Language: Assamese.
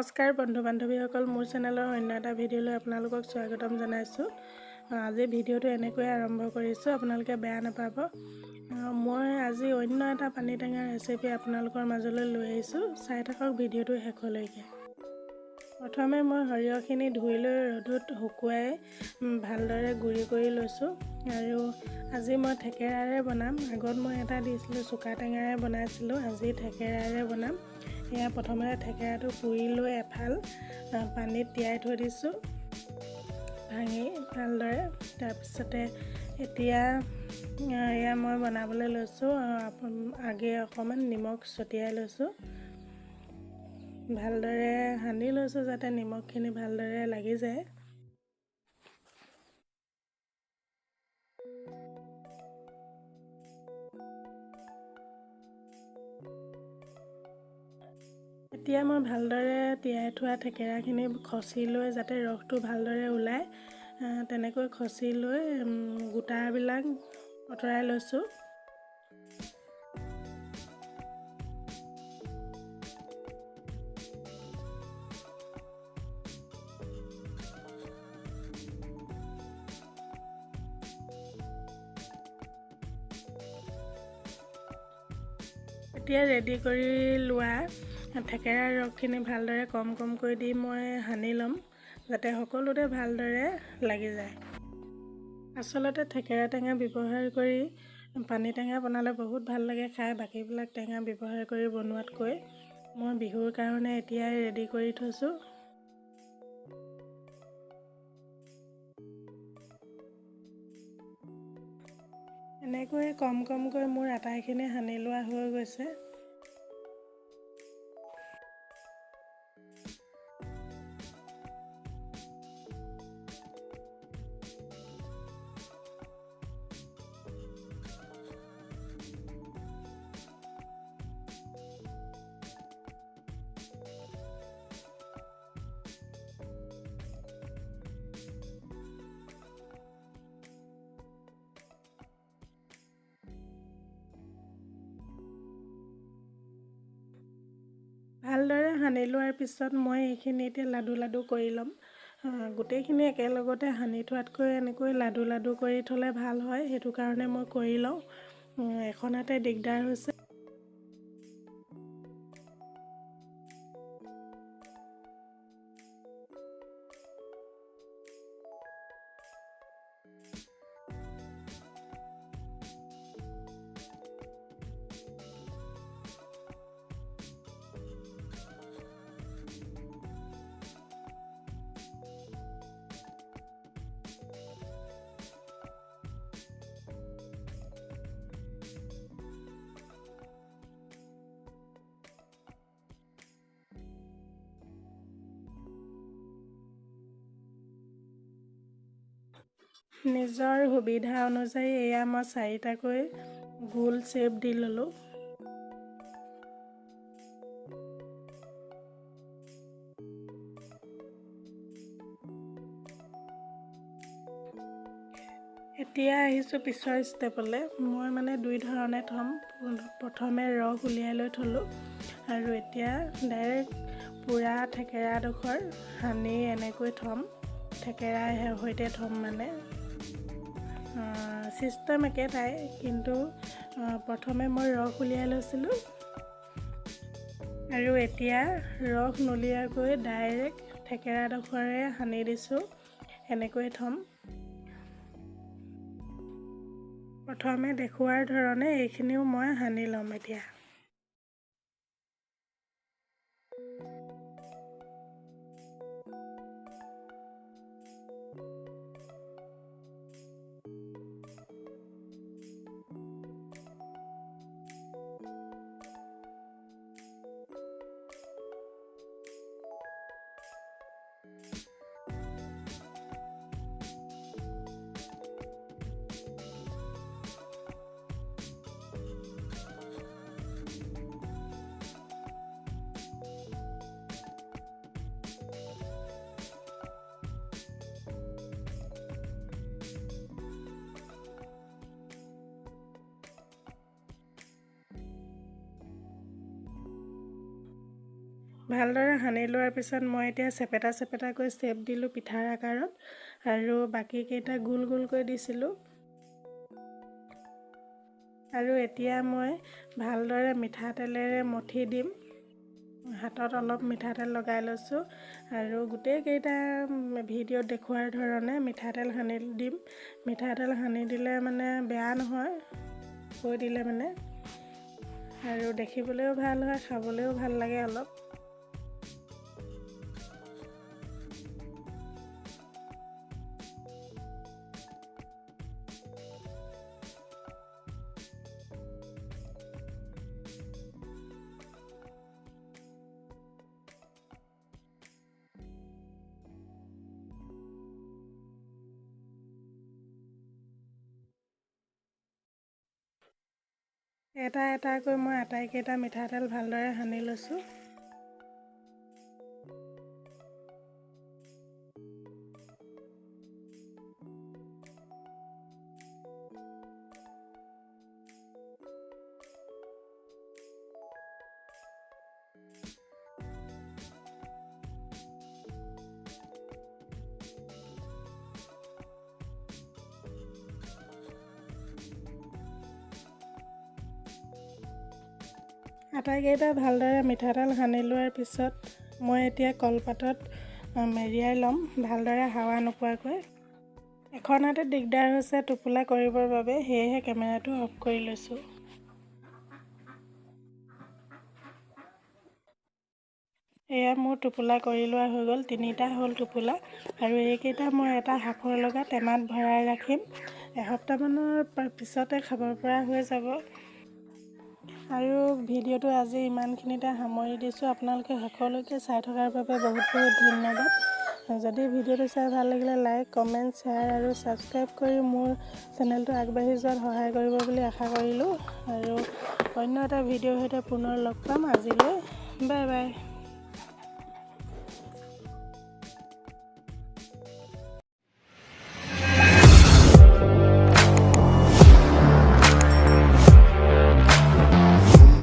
নমস্কাৰ বন্ধু বান্ধৱীসকল, মোৰ চেনেলৰ অন্য এটা ভিডিঅ'লৈ আপোনালোকক স্বাগতম জনাইছোঁ। আজি ভিডিঅ'টো এনেকৈ আৰম্ভ কৰিছোঁ, আপোনালোকে বেয়া নাপাব। মই আজি অন্য এটা পানী টেঙা ৰেচিপি আপোনালোকৰ মাজলৈ লৈ আহিছোঁ। চাই থাকক ভিডিঅ'টো শেষলৈকে। প্ৰথমে মই সৰিয়হখিনি ধুই লৈ ৰ'দত শুকুৱাই ভালদৰে গুড়ি কৰি লৈছোঁ। আৰু আজি মই থেকেৰাৰে বনাম। আগত মই এটা দিছিলোঁ চুকা টেঙাৰে বনাইছিলোঁ, আজি থেকেৰাৰে বনাম। এয়া প্ৰথমে থেকেৰাটো পুৰি লৈ এফাল পানীত তিয়াই থৈ দিছোঁ ভাঙি ভালদৰে। তাৰপিছতে এতিয়া এয়া মই বনাবলৈ লৈছোঁ। আগে অকণমান নিমখ ছটিয়াই লৈছোঁ, ভালদৰে সানি লৈছোঁ যাতে নিমখখিনি ভালদৰে লাগি যায়। এতিয়া মই ভালদৰে তিয়াই থোৱা থেকেৰাখিনি খচি লৈ যাতে ৰসটো ভালদৰে ওলায়, তেনেকৈ খচি লৈ গোটাবিলাক আঁতৰাই লৈছোঁ। এতিয়া ৰেডি কৰি লোৱা থেকেৰাৰ ৰসখিনি ভালদৰে কম কমকৈ দি মই সানি ল'ম যাতে সকলোতে ভালদৰে লাগি যায়। আচলতে থেকেৰা টেঙা ব্যৱহাৰ কৰি পানী টেঙা বনালে বহুত ভাল লাগে খাই, বাকীবিলাক টেঙা ব্যৱহাৰ কৰি বনোৱাতকৈ। মই বিহুৰ কাৰণে এতিয়াই ৰেডি কৰি থৈছোঁ। এনেকৈ কম কমকৈ মোৰ আটাইখিনি সানি লোৱা হৈ গৈছে। ভালদৰে সানি লোৱাৰ পিছত মই এইখিনি এতিয়া লাডু লাডু কৰি ল'ম। গোটেইখিনি একেলগতে সানি থোৱাতকৈ এনেকৈ লাডু লাডু কৰি থ'লে ভাল হয়, সেইটো কাৰণে মই কৰি লওঁ। এখন হাতে দিগদাৰ হৈছে। নিজৰ সুবিধা অনুযায়ী এয়া মই 4টাকৈ গোল শ্বেপ দি ল'লোঁ। এতিয়া আহিছোঁ পিছৰ ষ্টেপলৈ। মই মানে দুই ধৰণে থ'ম। প্ৰথমে ৰস উলিয়াই লৈ থ'লোঁ আৰু এতিয়া ডাইৰেক্ট পূৰা থেকেৰাডোখৰ সানি এনেকৈ থ'ম। থেকেৰাৰ সৈতে থ'ম মানে চিষ্টেম একেটাই, কিন্তু প্ৰথমে মই ৰস উলিয়াই লৈছিলোঁ আৰু এতিয়া ৰস নুলিয়াকৈ ডাইৰেক্ট থেকেৰাডোখৰে সানি দিছোঁ। এনেকৈ থ'ম। প্ৰথমে দেখুওৱাৰ ধৰণে এইখিনিও মই সানি ল'ম এতিয়া। ভালদৰে সানি লোৱাৰ পিছত মই এতিয়া চেপেটাকৈ চেপ দিলোঁ পিঠাৰ আকাৰত আৰু বাকীকেইটা গোল গোলকৈ দিছিলোঁ। আৰু এতিয়া মই ভালদৰে মিঠাতেলেৰে মঠি দিম। হাতত অলপ মিঠাতেল লগাই লৈছোঁ আৰু গোটেইকেইটা ভিডিঅ'ত দেখুৱাৰ ধৰণে মিঠাতেল সানি দিম। মিঠাতেল সানি দিলে মানে বেয়া নহয়, থৈ দিলে মানে, আৰু দেখিবলৈও ভাল হয়, খাবলৈও ভাল লাগে অলপ। এটা এটাকৈ মই আটাইকেইটা মিঠাতেল ভালদৰে সানি লৈছোঁ। আটাইকেইটা ভালদৰে মিঠাতেল সানি লোৱাৰ পিছত মই এতিয়া কলপাতত মেৰিয়াই ল'ম ভালদৰে হাৱা নোপোৱাকৈ। এখন হাতে দিগদাৰ হৈছে টোপোলা কৰিবৰ বাবে, সেয়েহে কেমেৰাটো অফ কৰি লৈছোঁ। এয়া মোৰ টোপোলা কৰি লোৱা হৈ গ'ল, 3টা হ'ল টোপোলা। আৰু এইকেইটা মই এটা সাঁফৰ লগা টেমাত ভৰাই ৰাখিম। এসপ্তাহমানৰ পিছতে খাব পৰা হৈ যাব। আৰু ভিডিঅ'টো আজি ইমানখিনিতে সামৰি দিছোঁ। আপোনালোকে শেষলৈকে চাই থকাৰ বাবে বহুত বহুত ধন্যবাদ। যদি ভিডিঅ'টো চাই ভাল লাগিলে লাইক, কমেণ্ট, শ্বেয়াৰ আৰু ছাবস্ক্ৰাইব কৰি মোৰ চেনেলটো আগবাঢ়ি যোৱাত সহায় কৰিব বুলি আশা কৰিলোঁ। আৰু অন্য এটা ভিডিঅ'ৰ সৈতে পুনৰ লগ পাম। আজিলৈ বাই বাই।